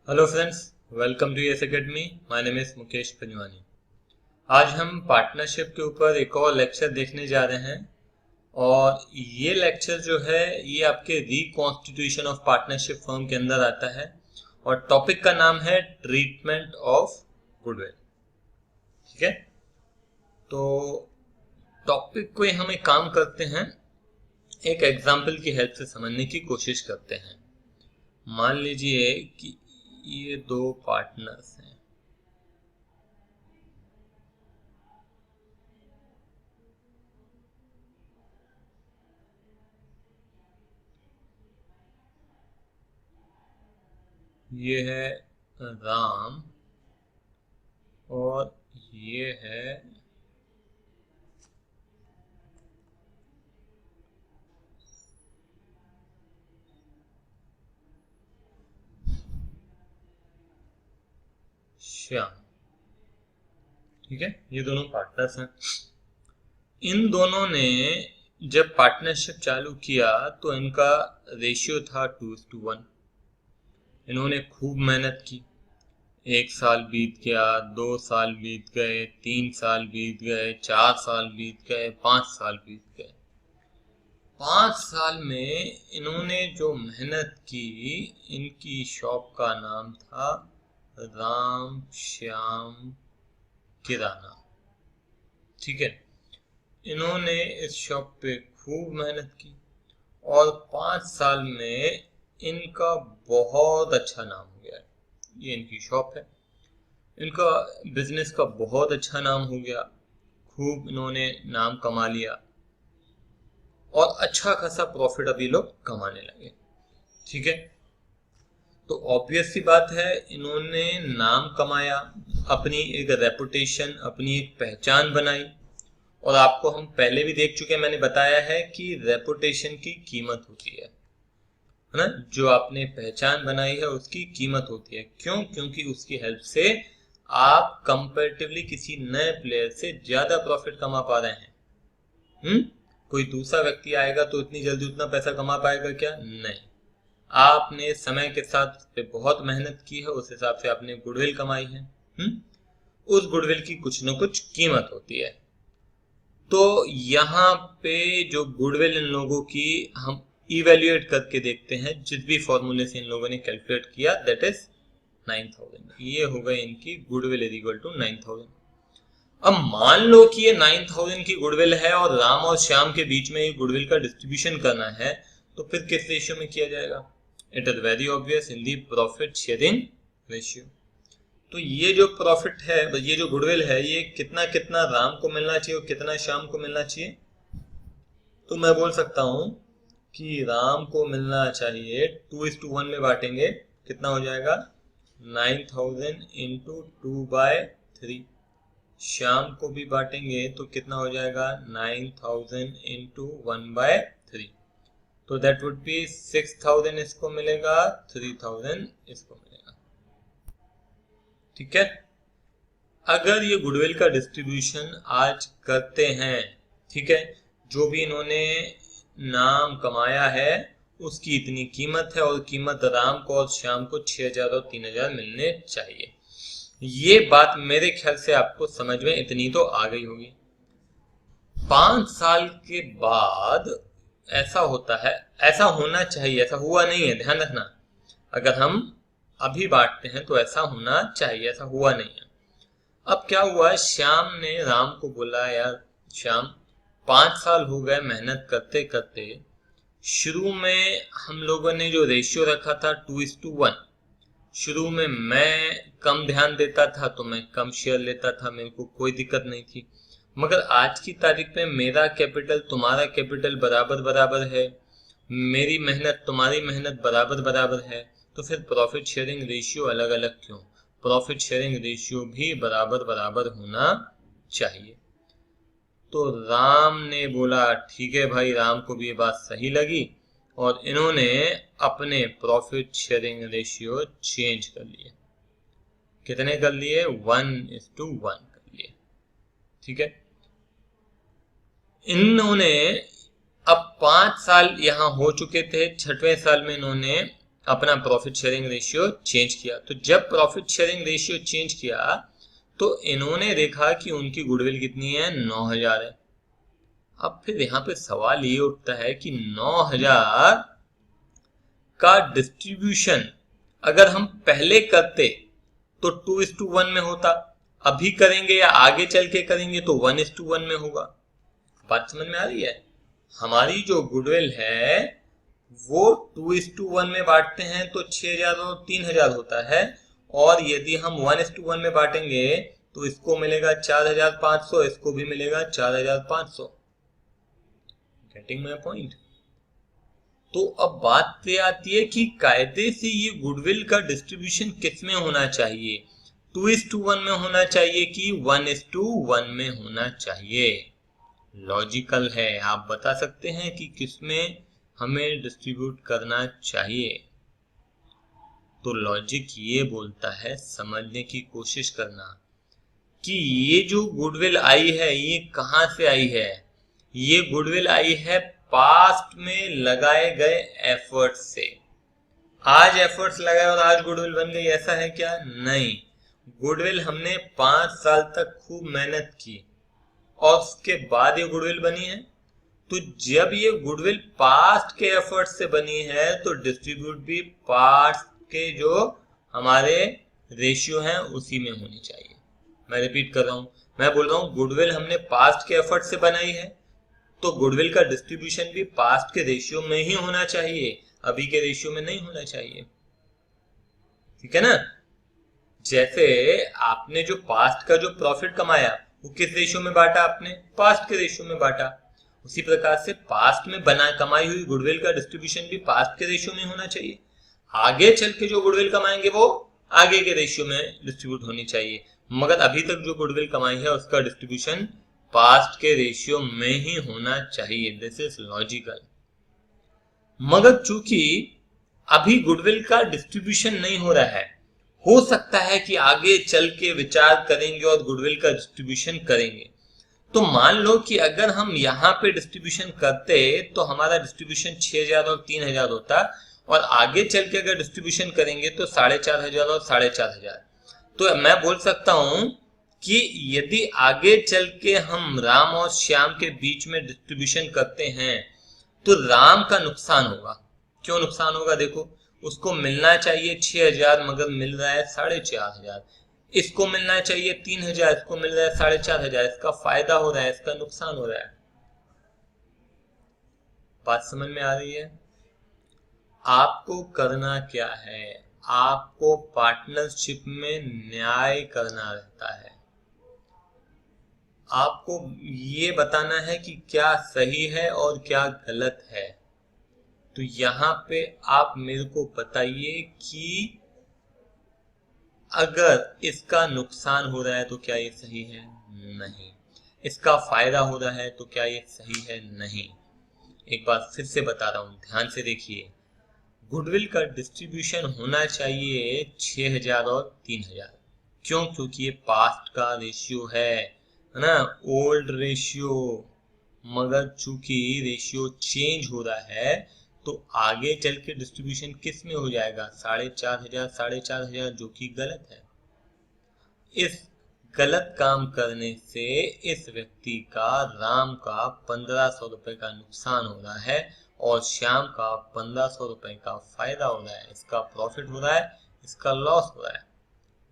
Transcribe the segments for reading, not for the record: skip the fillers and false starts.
Hello friends, welcome to yes academy. My name is Mukesh Panjwani. आज हम partnership के ऊपर एक और लेक्चर देखने जा रहे हैं और ये लेक्चर जो है ये आपके रिकॉन्स्टिट्यूशन ऑफ पार्टनरशिप फर्म के अंदर आता है और टॉपिक का नाम है ट्रीटमेंट ऑफ गुडविल। ठीक है, तो टॉपिक को हम एक काम करते हैं, एक एग्जाम्पल की हेल्प से समझने की कोशिश करते हैं। मान लीजिए कि ये दो पार्टनर्स हैं। ये है राम और ये है श्याम। ठीक है, ये दोनों पार्टनर्स हैं। इन दोनों ने जब पार्टनरशिप चालू किया तो इनका रेशियो था 2:1। इन्होंने खूब मेहनत की। 1 साल बीत गया, 2 साल बीत गए, 3 साल बीत गए, 4 साल बीत गए, 5 साल बीत गए। 5 साल में इन्होंने जो मेहनत की, इनकी शॉप का नाम था राम श्याम किराना। ठीक है, इन्होंने इस शॉप पे खूब मेहनत की और 5 साल में इनका बहुत अच्छा नाम हो गया। ये इनकी शॉप है, इनका बिजनेस का बहुत अच्छा नाम हो गया। खूब इन्होंने नाम कमा लिया और अच्छा खासा प्रॉफिट अभी लोग कमाने लगे। ठीक है, तो ऑब्वियस सी बात है, इन्होंने नाम कमाया, अपनी एक रेपुटेशन, अपनी एक पहचान बनाई। और आपको हम पहले भी देख चुके हैं, मैंने बताया है कि रेपुटेशन की कीमत होती है ना। जो आपने पहचान बनाई है उसकी कीमत होती है। क्यों? क्योंकि उसकी हेल्प से आप कंपैरेटिवली किसी नए प्लेयर से ज्यादा प्रॉफिट कमा पा रहे हैं। कोई दूसरा व्यक्ति आएगा तो इतनी जल्दी उतना पैसा कमा पाएगा क्या? नहीं। आपने समय के साथ उस पे बहुत मेहनत की है, उस हिसाब से आपने गुडविल कमाई है। उस गुडविल की कुछ न कुछ कीमत होती है। तो यहाँ पे जो गुडविल इन लोगों की हम इवेल्युएट करके देखते हैं, जिस भी फॉर्मूले से इन लोगों ने कैलकुलेट किया, दैट इज 9000। ये हो गए इनकी गुडविल इज इक्वल टू 9000। अब मान लो कि ये 9000 की गुडविल है और राम और श्याम के बीच में ये गुडविल का डिस्ट्रीब्यूशन करना है, तो फिर किस रेशियो में किया जाएगा? It is very obvious, in the profit sharing ratio. तो ये जो प्रॉफिट है, ये जो गुडविल है, ये कितना कितना राम को मिलना चाहिए और कितना श्याम को मिलना चाहिए? तो मैं बोल सकता हूं कि राम को मिलना चाहिए 2:1 में बांटेंगे, कितना हो जाएगा? 9000 इंटू 2/3। श्याम को भी बांटेंगे तो कितना हो जाएगा? 9000 इंटू 1/3। तो दैट वुड बी 6000 इसको मिलेगा, 3000 इसको मिलेगा। ठीक है, अगर ये गुडविल का डिस्ट्रीब्यूशन आज करते हैं, ठीक है, जो भी इन्होंने नाम कमाया है उसकी इतनी कीमत है और कीमत राम को और श्याम को 6000 और 3000 मिलने चाहिए। ये बात मेरे ख्याल से आपको समझ में इतनी तो आ गई होगी। 5 साल के बाद ऐसा होता है, ऐसा होना चाहिए, ऐसा हुआ नहीं है, ध्यान रखना। अगर हम अभी बांटते हैं तो ऐसा होना चाहिए, ऐसा हुआ नहीं है। अब क्या हुआ, श्याम ने राम को बोला, यार श्याम, 5 साल हो गए मेहनत करते करते। शुरू में हम लोगों ने जो रेशियो रखा था 2:1, शुरू में मैं कम ध्यान देता था तो मैं कम शेयर लेता था, मेरे को कोई दिक्कत नहीं थी। मगर आज की तारीख में मेरा कैपिटल तुम्हारा कैपिटल बराबर बराबर है, मेरी मेहनत तुम्हारी मेहनत बराबर बराबर है, तो फिर प्रॉफिट शेयरिंग रेशियो अलग अलग क्यों? प्रॉफिट शेयरिंग रेशियो भी बराबर बराबर होना चाहिए। तो राम ने बोला ठीक है भाई, राम को भी ये बात सही लगी और इन्होंने अपने प्रॉफिट शेयरिंग रेशियो चेंज कर लिए। कितने कर लिए? 1:1 कर लिए। ठीक है, इन्होंने अब 5 साल यहां हो चुके थे, 6वें साल में इन्होंने अपना प्रॉफिट शेयरिंग रेशियो चेंज किया। तो जब प्रॉफिट शेयरिंग रेशियो चेंज किया तो इन्होंने देखा कि उनकी गुडविल कितनी है, 9000 है। अब फिर यहाँ पे सवाल ये उठता है कि 9000 का डिस्ट्रीब्यूशन अगर हम पहले करते तो 2:1 में होता, अभी करेंगे या आगे चल के करेंगे तो 1:1 में होगा। बात समझ में आ रही है? हमारी जो गुडविल है वो 2:1 में बांटते हैं तो 6000 और 3000 होता है, और यदि हम 1:1 में बांटेंगे तो इसको मिलेगा 4500, इसको भी मिलेगा 4500। Getting my point? तो अब बात ये आती है कि कायदे से ये गुडविल का डिस्ट्रीब्यूशन किस में होना चाहिए, 2:1 में होना चाहिए कि 1:1 में होना चाहिए। लॉजिकल है, आप बता सकते हैं कि किस में हमें डिस्ट्रीब्यूट करना चाहिए। तो लॉजिक ये बोलता है, समझने की कोशिश करना कि ये जो गुडविल आई है ये कहां से आई है। ये गुडविल आई है पास्ट में लगाए गए एफर्ट्स से। आज एफर्ट्स लगाए और आज गुडविल बन गई, ऐसा है क्या? नहीं, गुडविल हमने 5 साल तक खूब मेहनत की और उसके बाद ये गुडविल बनी है। तो जब ये गुडविल पास्ट के एफर्ट से बनी है तो डिस्ट्रीब्यूट भी पास्ट के जो हमारे रेशियो हैं उसी में होनी चाहिए। मैं रिपीट कर रहा हूं, मैं बोल रहा हूं गुडविल हमने पास्ट के एफर्ट से बनाई है तो गुडविल का डिस्ट्रीब्यूशन भी पास्ट के रेशियो में ही होना चाहिए, अभी के रेशियो में नहीं होना चाहिए। ठीक है ना? जैसे आपने जो पास्ट का जो प्रॉफिट कमाया वो किस रेशियो में बांटा? आपने पास्ट के रेशियो में बांटा। उसी प्रकार से पास्ट में बना कमाई हुई गुडविल का डिस्ट्रीब्यूशन भी पास्ट के रेशियो में होना चाहिए। आगे चल के जो गुडविल कमाएंगे वो आगे के रेशियो में डिस्ट्रीब्यूट होनी चाहिए, मगर अभी तक जो गुडविल कमाई है उसका डिस्ट्रीब्यूशन पास्ट के रेशियो में ही होना चाहिए। This is logical. मगर चूंकि अभी गुडविल का डिस्ट्रीब्यूशन नहीं हो रहा है, हो सकता है कि आगे चल के विचार करेंगे और गुडविल का डिस्ट्रीब्यूशन करेंगे। तो मान लो कि अगर हम यहाँ पे डिस्ट्रीब्यूशन करते तो हमारा डिस्ट्रीब्यूशन 6000 और 3000 होता, और आगे चल के अगर डिस्ट्रीब्यूशन करेंगे तो 4500 और 4500। तो मैं बोल सकता हूं कि यदि आगे चल के हम राम और श्याम के बीच में डिस्ट्रीब्यूशन करते हैं तो राम का नुकसान होगा। क्यों नुकसान होगा? देखो, उसको मिलना चाहिए 6000 मगर मिल रहा है 4500, इसको मिलना चाहिए 3000, इसको मिल रहा है 4500। इसका फायदा हो रहा है, इसका नुकसान हो रहा है। बात समझ में आ रही है? आपको करना क्या है, आपको पार्टनरशिप में न्याय करना रहता है। आपको ये बताना है कि क्या सही है और क्या गलत है। तो यहाँ पे आप मेरे को बताइए कि अगर इसका नुकसान हो रहा है तो क्या ये सही है? नहीं। इसका फायदा हो रहा है तो क्या ये सही है? नहीं। एक बार फिर से बता रहा हूं, ध्यान से देखिए। गुडविल का डिस्ट्रीब्यूशन होना चाहिए 6000 और 3000। क्यों? क्योंकि ये पास्ट का रेशियो है ना, ओल्ड रेशियो। मगर चूंकि रेशियो चेंज हो रहा है तो आगे चल के डिस्ट्रीब्यूशन किस में हो जाएगा? 4500 4500, जो कि गलत है। इस गलत काम करने से इस व्यक्ति का, राम का 1500 रुपए का नुकसान हो रहा है और श्याम का 1500 रुपए का फायदा हो रहा है। इसका प्रॉफिट हो रहा है, इसका लॉस हो रहा है।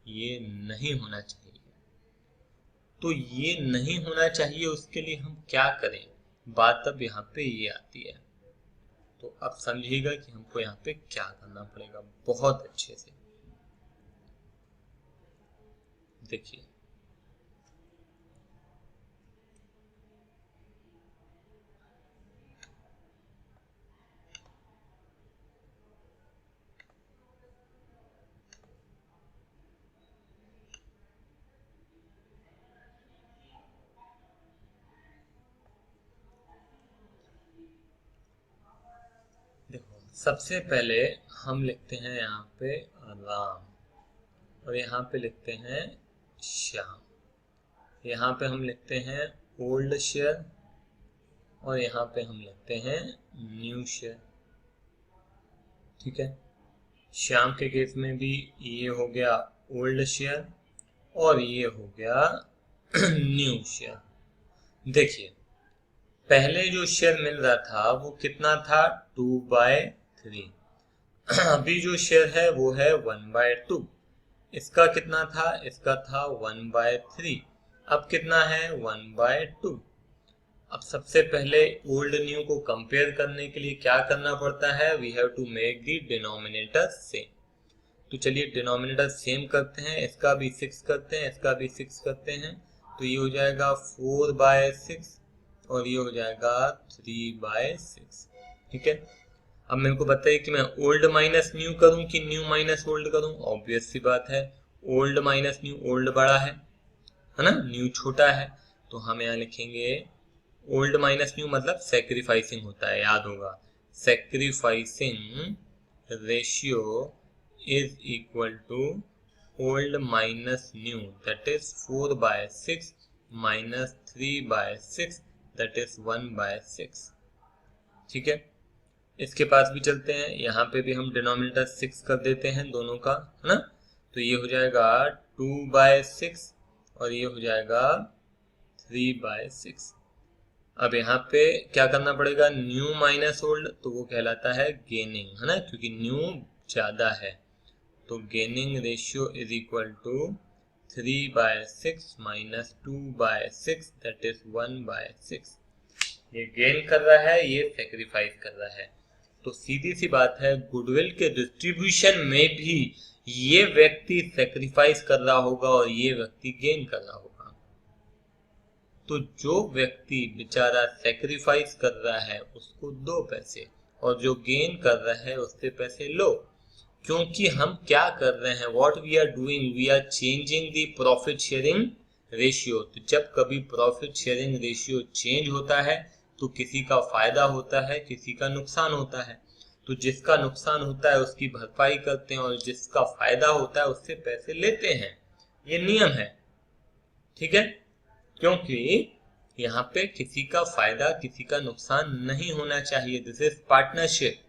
ये नहीं होना चाहिए। तो ये नहीं होना चाहिए, उसके लिए हम क्या करें? बात अब यहाँ पे ये आती है। तो अब समझिएगा कि हमको यहाँ पे क्या करना पड़ेगा बहुत अच्छे से। देखिए, सबसे पहले हम लिखते हैं यहाँ पे राम, और यहाँ पे लिखते हैं श्याम। यहाँ पे हम लिखते हैं ओल्ड शेयर, और यहाँ पे हम लिखते हैं न्यू शेयर। ठीक है? श्याम के केस में भी ये हो गया ओल्ड शेयर और ये हो गया न्यू शेयर। देखिए पहले जो शेयर मिल रहा था वो कितना था 2/3। अभी जो शेयर है वो है 1/2। इसका कितना था, इसका था 1/3। अब कितना है 1/2। अब सबसे पहले ओल्ड न्यू को कंपेयर करने के लिए क्या करना पड़ता है, we have to make the denominator same. तो चलिए डिनोमिनेटर सेम करते हैं, इसका भी 6 करते हैं, इसका भी 6 करते हैं। तो ये हो जाएगा 4/6 और ये हो जाएगा 3/6। ठीक है, अब मेरे को बताइए कि मैं ओल्ड माइनस न्यू करूं कि न्यू माइनस ओल्ड करूं। ऑब्वियस सी बात है, ओल्ड माइनस न्यू, ओल्ड बड़ा है ना, न्यू छोटा है। तो हम यहाँ लिखेंगे ओल्ड माइनस न्यू मतलब सेक्रीफाइसिंग होता है, याद होगा। Sacrificing ratio is equal to old minus new, that is 4/6 minus 3/6, that is 1/6। ठीक है, इसके पास भी चलते हैं, यहाँ पे भी हम डिनोमिनेटर 6 कर देते हैं दोनों का, है ना। तो ये हो जाएगा 2/6 और ये हो जाएगा 3/6। अब यहाँ पे क्या करना पड़ेगा, न्यू माइनस ओल्ड, तो वो कहलाता है गेनिंग, है ना, क्योंकि न्यू ज्यादा है। तो gaining ratio is equal to 3/6 minus 2/6, that is 1/6। ये गेन कर रहा है, ये सेक्रीफाइस कर रहा है। तो सीधी सी बात है, गुडविल के डिस्ट्रीब्यूशन में भी ये व्यक्ति सेक्रीफाइस कर रहा होगा और ये व्यक्ति गेन कर रहा होगा। तो जो व्यक्ति बेचारा सेक्रीफाइस कर रहा है उसको दो पैसे, और जो गेन कर रहा है उससे पैसे लो। क्योंकि हम क्या कर रहे हैं, what we are doing, we are changing the profit sharing ratio. तो जब कभी प्रॉफिट शेयरिंग रेशियो चेंज होता है तो किसी का फायदा होता है, किसी का नुकसान होता है। तो जिसका नुकसान होता है उसकी भरपाई करते हैं और जिसका फायदा होता है उससे पैसे लेते हैं। ये नियम है, ठीक है, क्योंकि यहाँ पे किसी का फायदा किसी का नुकसान नहीं होना चाहिए। This is partnership.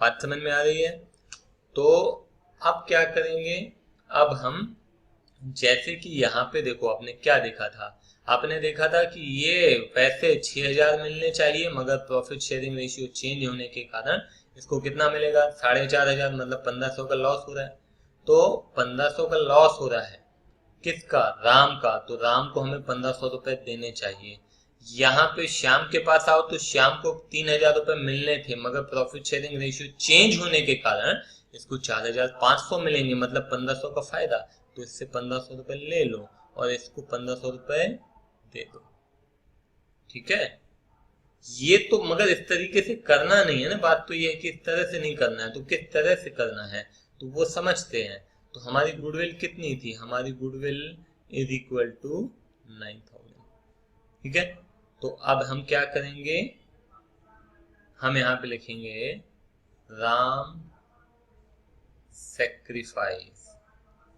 बात समझ में आ रही है। तो अब क्या करेंगे, अब हम जैसे कि यहाँ पे देखो, आपने क्या देखा था, आपने देखा था कि ये पैसे 6,000 मिलने चाहिए, मगर प्रॉफिट शेयरिंग रेशियो चेंज होने के कारण इसको कितना मिलेगा, 4,500, मतलब 1,500 का लॉस हो रहा है। तो 1,500 का लॉस हो रहा है किसका, राम का। तो राम को हमें 1,500 रुपए देने चाहिए। यहाँ पे श्याम के पास आओ तो श्याम को 3,000 रुपए मिलने थे, मगर प्रॉफिट शेयरिंग रेशियो चेंज होने के कारण इसको 4,500 मिलेंगे, मतलब 1,500 का फायदा। तो इससे 1,500 रुपए ले लो और इसको 1,500 रुपए दे दो। ठीक है, ये तो मगर इस तरीके से करना नहीं है ना, बात तो ये है कि इस तरह से नहीं करना है। तो किस तरह से करना है तो वो समझते हैं। तो हमारी गुडविल कितनी थी, हमारी गुडविल इज इक्वल टू 9,000। ठीक है, तो अब हम क्या करेंगे, हम यहाँ पे लिखेंगे राम सेक्रीफाइस।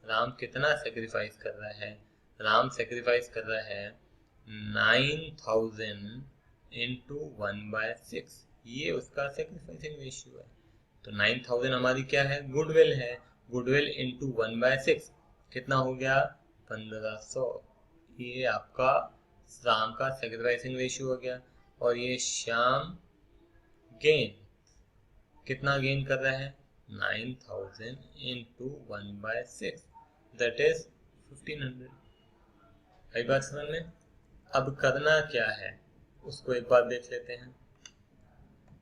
राम कितना सेक्रीफाइस कर रहा है, राम सेक्रीफाइस कर रहा है 9,000 इंटू 1/6। ये उसका सेक्रीफाइसिंग रेशियो है। तो 9,000 हमारी क्या है, गुडविल है। गुडविल इंटू 1/6 कितना हो गया, 1,500। ये आपका राम का सेक्रीफाइसिंग रेशियो हो गया। और ये श्याम गेन, कितना गेन कर रहा है, 9,000 इंटू 1/6, दैट इज 1,500। आई बात समझ में। अब करना क्या है उसको एक बार देख लेते हैं।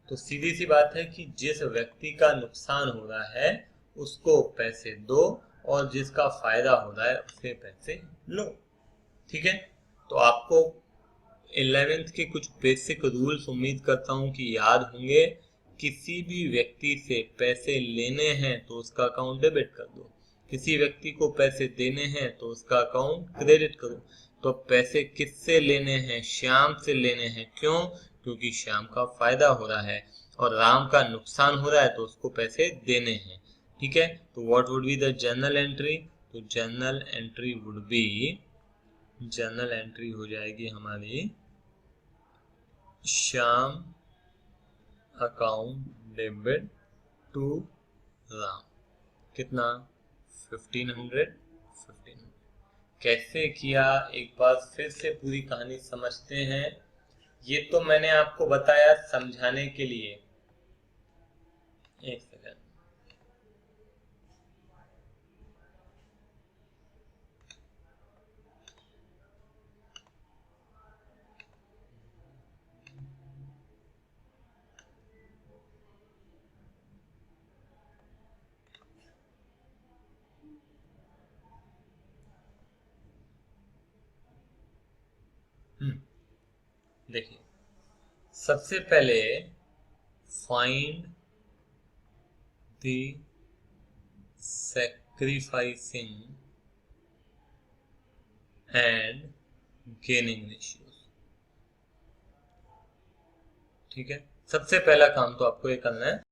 तो सीधी सी बात है कि जिस व्यक्ति का नुकसान हो रहा है उसको पैसे दो, और जिसका फायदा हो रहा है उसे पैसे लो। ठीक है, तो आपको 11th के कुछ बेसिक रूल्स उम्मीद करता हूं कि याद होंगे। किसी भी व्यक्ति से पैसे लेने हैं तो उसका अकाउंट डेबिट कर दो, किसी व्यक्ति को पैसे देने हैं तो उसका अकाउंट क्रेडिट करो। तो पैसे किससे लेने हैं, श्याम से लेने हैं। क्यों, क्योंकि श्याम का फायदा हो रहा है और राम का नुकसान हो रहा है, तो उसको पैसे देने हैं। ठीक है, तो what would be the journal entry, तो journal entry would be, journal entry हो जाएगी हमारी Shyam account debit to Ram. कितना? 1500। कैसे किया, एक बार फिर से पूरी कहानी समझते हैं। ये तो मैंने आपको बताया समझाने के लिए। एक सेकंड। देखिए, सबसे पहले find the sacrificing and gaining ratios. ठीक है, सबसे पहला काम तो आपको ये करना है।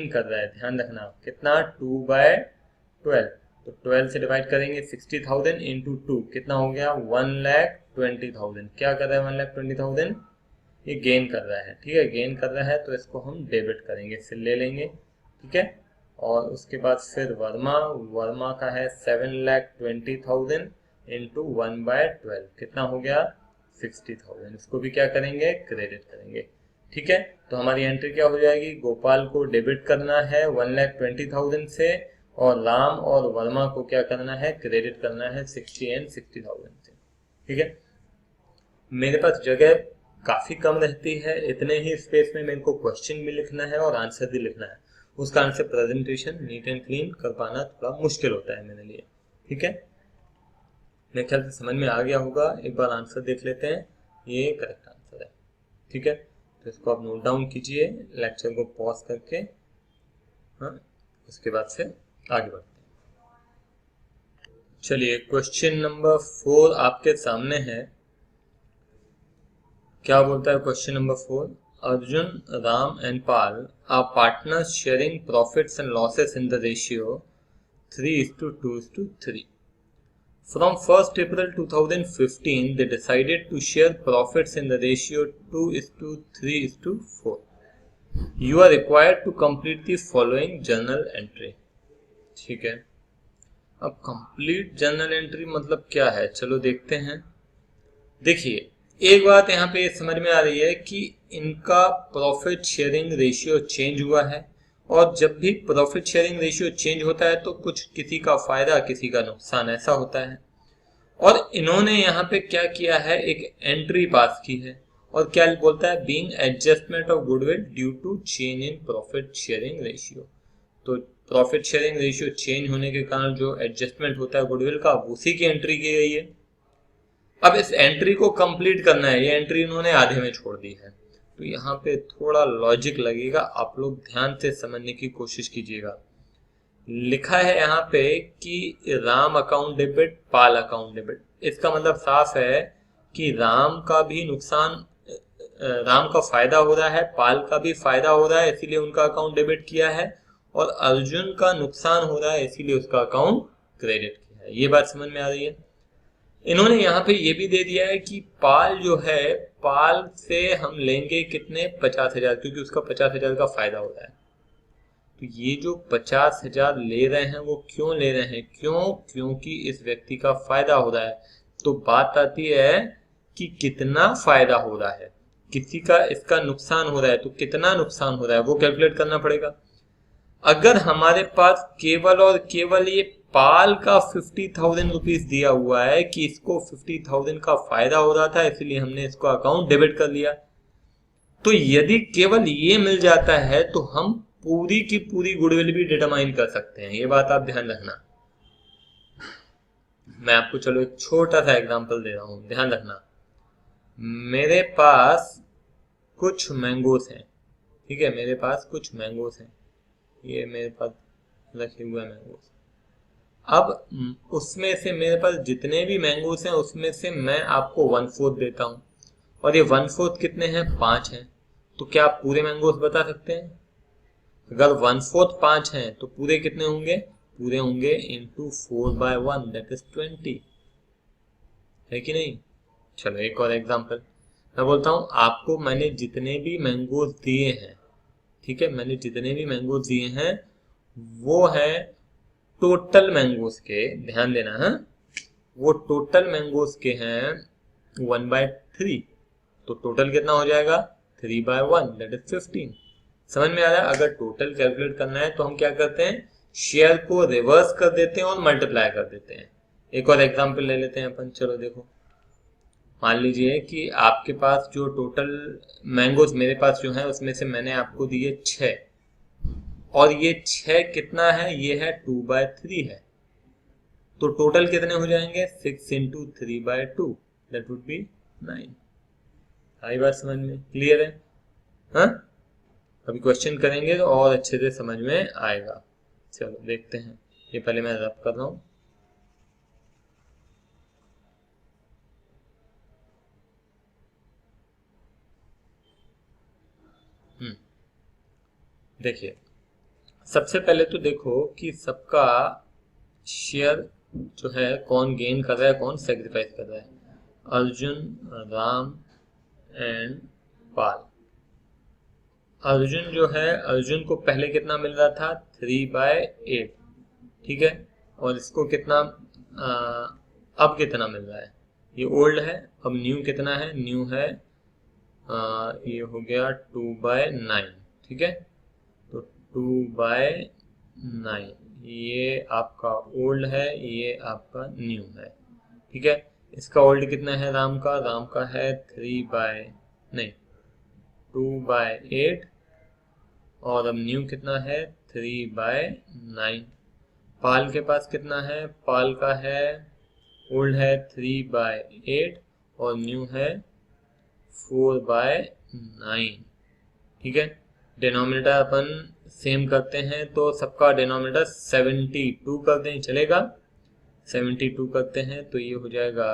कर रहा है, ध्यान रखना। कितना? 2/12, तो 12 से डिवाइड करेंगे 60,000 इंटू 2 कितना हो गया? 1,20,000। क्या कर रहा है 1,20,000? ये गेन कर रहा है, ठीक है, गेन कर रहा है, तो इसको हम डेबिट करेंगे, फिर ले लेंगे, ठीक है। और उसके बाद फिर वर्मा, वर्मा का है 7,20,000 इंटू 1/12 कितना हो गया? 60,000। इसको भी क्या करेंगे? क्रेडिट करेंगे, ठीक है। तो हमारी एंट्री क्या हो जाएगी? गोपाल को डेबिट करना है 1,20,000 से, और राम और वर्मा को क्या करना है? क्रेडिट करना है 60 एंड 60,000 से, ठीक है। मेरे पास जगह काफी कम रहती है, इतने ही स्पेस में मेरे को क्वेश्चन भी लिखना है और आंसर भी लिखना है, उस कारण से प्रेजेंटेशन नीट एंड क्लीन कर पाना थोड़ा मुश्किल होता है मेरे लिए, ठीक है। मेरे ख्याल से समझ में आ गया होगा। एक बार आंसर देख लेते हैं, ये करेक्ट आंसर है, ठीक है। तो इसको आप नोट डाउन कीजिए, लेक्चर को पॉज करके, हाँ, उसके बाद से आगे बढ़ते हैं। चलिए, क्वेश्चन नंबर 4 आपके सामने है। क्या बोलता है question number 4? Arjun, Ram and Pal are partners sharing profits and losses in the ratio 3:2:3. From 1st April 2015, they decided to share profits in the ratio 2:3:4. You are required to complete the following journal entry. ठीक है, अब complete journal entry मतलब क्या है, चलो देखते हैं। देखिए, एक बात यहाँ पे समझ में आ रही है कि इनका प्रॉफिट शेयरिंग रेशियो चेंज हुआ है, और जब भी प्रॉफिट शेयरिंग रेशियो चेंज होता है तो कुछ किसी का फायदा किसी का नुकसान, ऐसा होता है। और इन्होंने यहाँ पे क्या किया है? एक एंट्री पास की है, और क्या बोलता है? Being adjustment of goodwill due to change in profit sharing ratio. तो प्रॉफिट शेयरिंग रेशियो चेंज होने के कारण जो एडजस्टमेंट होता है गुडविल का, उसी की एंट्री की गई है। अब इस एंट्री को कंप्लीट करना है, ये एंट्री इन्होंने आधे में छोड़ दी है, तो यहाँ पे थोड़ा लॉजिक लगेगा, आप लोग ध्यान से समझने की कोशिश कीजिएगा। लिखा है यहाँ पे कि राम अकाउंट डेबिट, पाल अकाउंट डेबिट। इसका मतलब साफ है कि राम का भी नुकसान, राम का फायदा हो रहा है, पाल का भी फायदा हो रहा है, इसीलिए उनका अकाउंट डेबिट किया है, और अर्जुन का नुकसान हो रहा है, इसीलिए उसका अकाउंट क्रेडिट किया है। ये बात समझ में आ रही है? इन्होंने यहाँ पे ये भी दे दिया है कि पाल जो है, पाल से हम लेंगे कितने? 50,000, क्योंकि उसका 50,000 का फायदा हो रहा है। तो ये जो 50,000 ले रहे हैं, वो क्यों ले रहे हैं? क्यों? क्योंकि इस व्यक्ति का फायदा हो रहा है। तो बात आती है कि कितना फायदा हो रहा है, किसी का इसका नुकसान हो रहा है, तो कितना नुकसान हो रहा है वो कैलकुलेट करना पड़ेगा। अगर हमारे पास केवल और केवल ये पाल का 50,000 रुपीज दिया हुआ है कि इसको 50,000 का फायदा हो रहा था, इसलिए हमने इसको अकाउंट डेबिट कर लिया, तो यदि केवल ये मिल जाता है तो हम पूरी की पूरी गुडविल भी डिटरमाइन कर सकते हैं। ये बात आप ध्यान रखना। मैं आपको चलो एक छोटा सा एग्जांपल दे रहा हूं, ध्यान रखना। मेरे पास कुछ मैंगोस हैं, ठीक है, मेरे पास कुछ मैंगोस हैं, ये मेरे पास रखे हुए मैंगोस। अब उसमें से मेरे पास जितने भी मैंगोस हैं उसमें से मैं आपको 1/4 देता हूं, और ये 1/4 कितने हैं? 5 हैं। तो क्या आप पूरे मैंगोस बता सकते हैं? अगर 1/4 5 हैं तो पूरे कितने होंगे? पूरे होंगे इंटू 4/1, दैट इज 20, है कि नहीं? चलो एक और एग्जांपल मैं बोलता हूं आपको। मैंने जितने भी मैंगोस दिए हैं, ठीक है, मैंने जितने भी मैंगोस दिए हैं वो है टोटल मैंगोस के, ध्यान देना है, वो टोटल मैंगोस के हैं 1/3। तो टोटल कितना हो जाएगा? 3/1, दैट इज 15। समझ में आ रहा है? अगर टोटल कैलकुलेट करना है तो हम क्या करते हैं? शेयर को रिवर्स कर देते हैं और मल्टीप्लाई कर देते हैं। एक और एग्जांपल ले लेते हैं अपन, चलो देखो। मान लीजिए कि आपके पास जो टोटल मैंगोस मेरे पास जो है उसमें से मैंने आपको दिए 6, और ये 6 कितना है? ये है 2/3 है। तो टोटल कितने हो जाएंगे? 6 इंटू 3/2, दैट वुड बी 9। आई बात समझ में? क्लियर है? हाँ, अभी क्वेश्चन करेंगे तो और अच्छे से समझ में आएगा। चलो देखते हैं, ये पहले मैं रब कर रहा हूं। देखिए, सबसे पहले तो देखो कि सबका शेयर जो है कौन गेन कर रहा है, कौन सेक्रीफाइस कर रहा है। अर्जुन, राम एंड पाल। अर्जुन जो है, अर्जुन को पहले कितना मिल रहा था, 3/8, ठीक है। और इसको कितना अब कितना मिल रहा है, ये ओल्ड है। अब न्यू कितना है, न्यू है ये हो गया 2/9, ठीक है। तो 2/9 ये आपका ओल्ड है, ये आपका न्यू है, ठीक है। इसका ओल्ड कितना है, राम का है 2/8, और अब न्यू कितना है 3/9। पाल के पास कितना है, पाल का है ओल्ड है 3/8 और न्यू है 4/9, ठीक है। डिनोमिनेटर अपन सेम करते हैं तो सबका डिनोमिनेटर 72 कर दें, चलेगा। 72 करते हैं तो ये हो जाएगा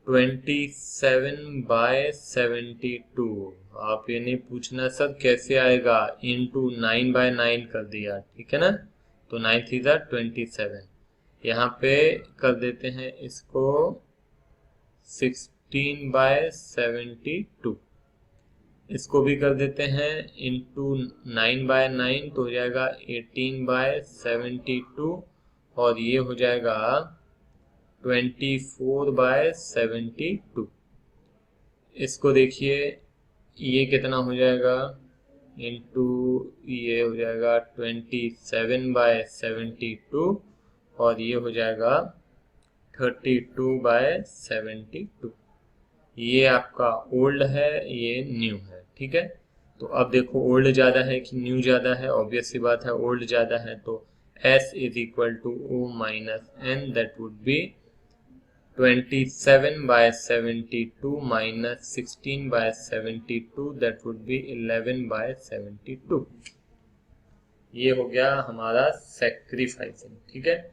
27/72। आप ये नहीं पूछना सर कैसे आएगा, इंटू 9/9 कर दिया, ठीक है ना। तो 9 3 27, यहाँ पे कर देते हैं इसको 16/72, इसको भी कर देते हैं इंटू 9/9 तो हो जाएगा 18/72, और ये हो जाएगा 24/72। इसको देखिए ये कितना हो जाएगा, इंटू ये हो जाएगा 27/72, और ये हो जाएगा 32/72। ये आपका ओल्ड है, ये न्यू है, ठीक है। तो अब देखो ओल्ड ज़्यादा है कि न्यू ज़्यादा है, ऑब्वियस सी बात है ओल्ड ज़्यादा है। तो S is equal to O minus N, that would be 27/72 minus 16/72, that would be 11/72। ये हो गया हमारा सेक्रीफाइसिंग, ठीक है।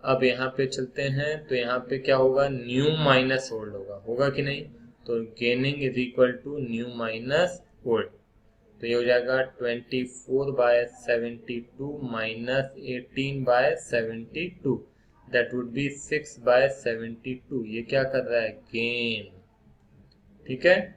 अब यहाँ पे चलते हैं तो यहाँ पे क्या होगा, न्यू माइनस ओल्ड होगा कि नहीं। तो gaining is equal to new minus old, तो ये हो जाएगा 24/72 माइनस 18/72, दैट वुड बी 6/72। ये क्या कर रहा है, गेन, ठीक है।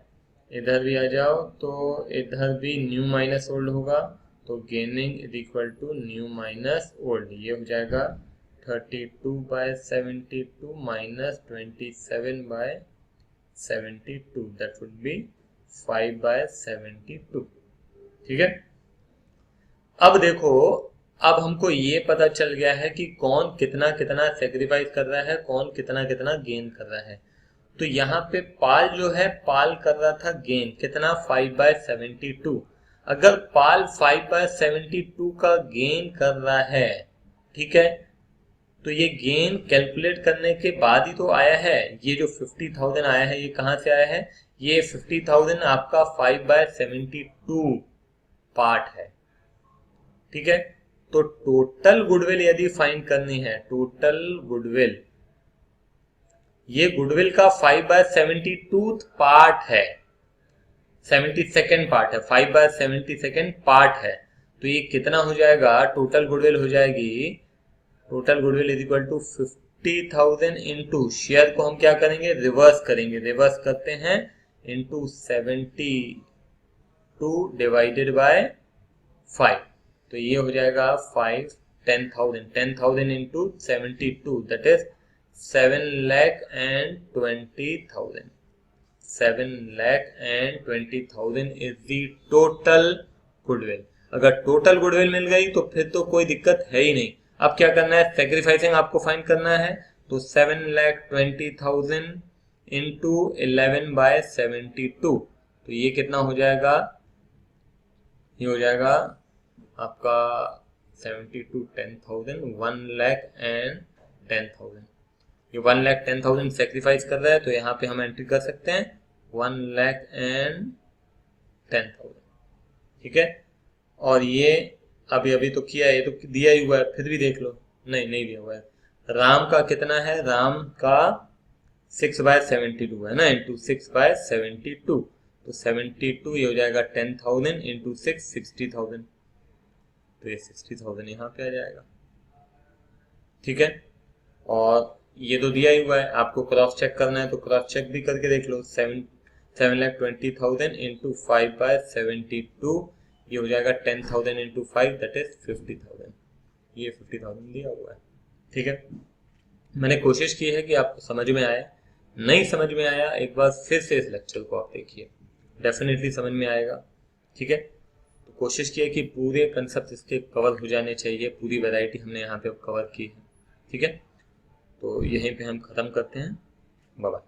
इधर भी आ जाओ तो इधर भी न्यू माइनस ओल्ड होगा, तो gaining is equal to new minus old. ये हो जाएगा 32/72 माइनस 27/72, दैट वुड बी 5/72, ठीक है। अब देखो, अब हमको ये पता चल गया है कि कौन कितना कितना सेक्रीफाइस कर रहा है, कौन कितना कितना गेन कर रहा है। तो यहाँ पे पाल जो है, पाल कर रहा था गेन कितना, 5/72। अगर पाल 5/72 का गेन कर रहा है, ठीक है, तो ये गेन कैलकुलेट करने के बाद ही तो आया है। ये जो 50,000 आया है, ये कहाँ से आया है, ये 50,000 आपका 5/72 पार्ट है, ठीक है। तो टोटल गुडविल यदि फाइंड करनी है, टोटल गुडविल, ये गुडविल का 5/72 पार्ट है, 72nd पार्ट है, 5/72 पार्ट है। तो ये कितना हो जाएगा, टोटल गुडविल हो जाएगी, total goodwill is equal to 50,000 into share को हम क्या करेंगे, रिवर्स करेंगे, रिवर्स करते हैं इंटू 72 डिवाइडेड बाय 5। तो ये हो जाएगा 10,000 into 72, that is 7,20,000। 7,20,000 is the total goodwill. अगर टोटल गुडविल मिल गई तो फिर तो कोई दिक्कत है ही नहीं। अब क्या करना है, सेक्रीफाइसिंग आपको फाइंड करना है। तो 7,20,000 इंटू 11/72, तो ये कितना हो जाएगा, ये हो जाएगा आपका 72 10,000, 1,10,000। ये 1,10,000 सेक्रीफाइस कर रहा है, तो यहाँ पे हम एंट्री कर सकते हैं 1,10,000, ठीक है। और ये अभी अभी तो किया है, ये तो दिया ही हुआ है, फिर भी देख लो, नहीं दिया हुआ है। राम का कितना है, राम का 6/72 है ना, इंटू 6/72, तो 72 ये हो जाएगा 10,000 इंटू 6 60,000। तो ये 60,000 यहाँ पे आ जाएगा। ठीक है, और ये तो दिया ही हुआ है, आपको क्रॉस चेक करना है तो क्रॉस चेक भी करके देख लो। 7,20,000 इंटू 5/72, ये हो जाएगा 10,000 इंटू 5, दैट इज 50,000। ये 50,000 दिया हुआ है। ठीक है, मैंने कोशिश की है कि आपको समझ में आए। नहीं समझ में आया, एक बार फिर से इस लेक्चर को आप देखिए, डेफिनेटली समझ में आएगा। ठीक है, तो कोशिश की है कि पूरे कंसेप्ट इसके कवर हो जाने चाहिए, पूरी वैरायटी हमने यहाँ पे कवर की है। ठीक है, तो यहीं पे हम ख़त्म करते हैं। Bye bye.